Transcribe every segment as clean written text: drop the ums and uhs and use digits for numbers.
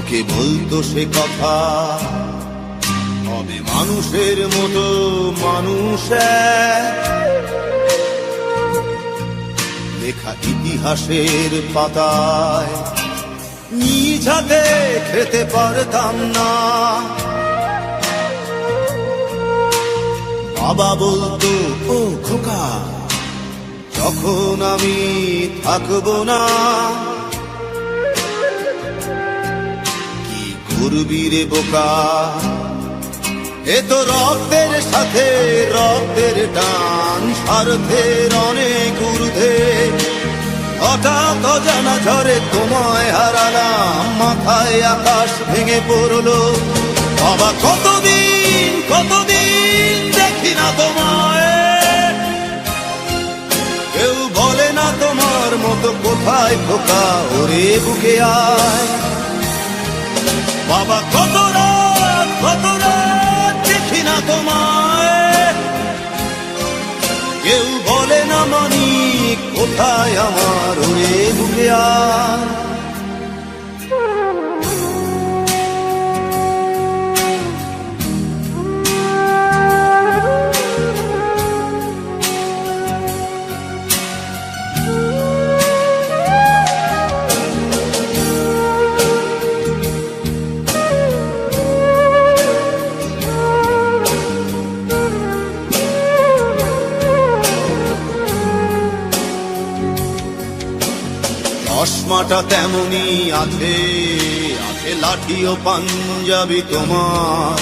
মাকে বলতো সে কথা, হবে মানুষের মতো মানুষ লেখা ইতিহাসের পাতায় নিজ হাতে খেতে পারতাম না। বাবা বলতো, ও খোকা, যখন আমি থাকবো না, কি করবি রে বোকা, এ তো রক্তের সাথে রক্তের টান, স্বার্থের অনেক ঊর্ধ্বে। হঠাৎ অজানা ঝড়ে তোমায় হারালাম, মাথায় আকাশ ভেঙে পড়লো। বাবা কতদিন কতদিন দেখি না তোমায়, কেউ বলে না তোমার মতো কোথায় খোকা, ওরে বুকে আয়। বাবা কত রাত দেখি না তোমায়, কেউ বলে না মানি কোথায় আমার, ওরে বুকে আয়। চশমাটা তেমনি আছে, আছে লাঠি ও পাঞ্জাবি তোমার,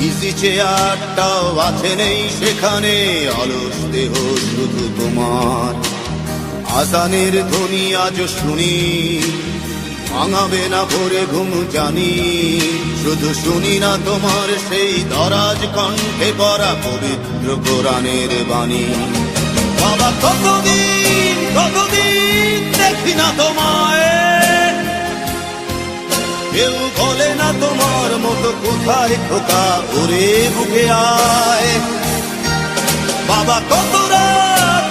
ইজি চেয়ারটাও আছে নেই সেখানে, অলস দেহ শুধু তোমার। আজানের ধ্বনি আজ শুনি, ভাঙাবে না ভোরে ঘুম জানি, শুধু শুনি না তোমার সেই দরাজ কণ্ঠে পড়া পবিত্র কোরআনের বাণী। বাবা কতদিন কতদিন দেখি না তোমায়, কেউ বলে না তোমার মতো কোথায় খোকা, ওরে বুকে আয়। বাবা কত রাত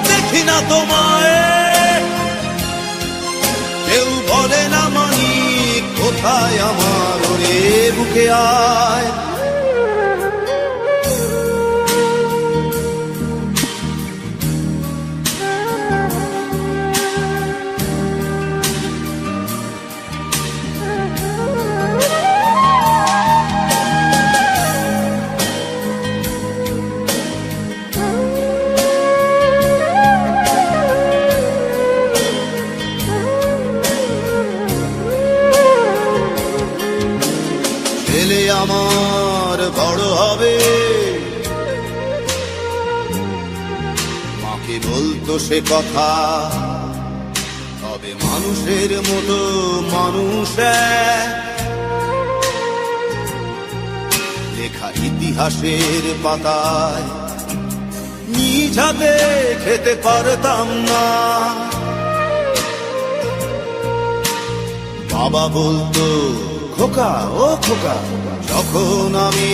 দেখি না তোমায়, কেউ বলে না মানি কোথায় আমার, ওরে বুকে আয়। ছেলে আমার বড় হবে, মাকে বলতো সে কথা, হবে মানুষের মতো মানুষ লেখা ইতিহাসের পাতায় নিজ হাতে খেতে পারতাম না। বাবা বলতো, খোকা ও খোকা, যখন আমি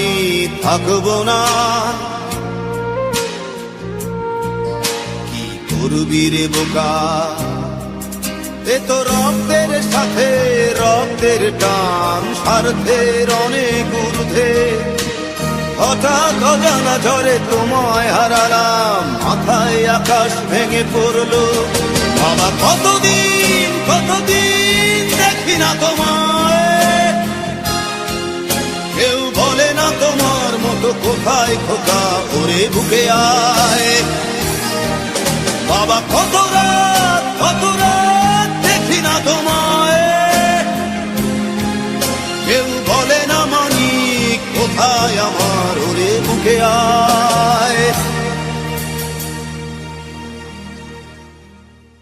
থাকবো না, কি করবি রে বোকা, এ তো রক্তের সাথে রক্তের টান, স্বার্থের অনেক ঊর্ধ্বে। হঠাৎ অজানা ঝড়ে তোমায় হারালাম, মাথায় আকাশ ভেঙে পড়লো। বাবা কতদিন কতদিন দেখি না তোমায়, কেউ বলে না তোমার মতো কোথায় খোকা, ওরে বুকে আয়। বাবা কত রাত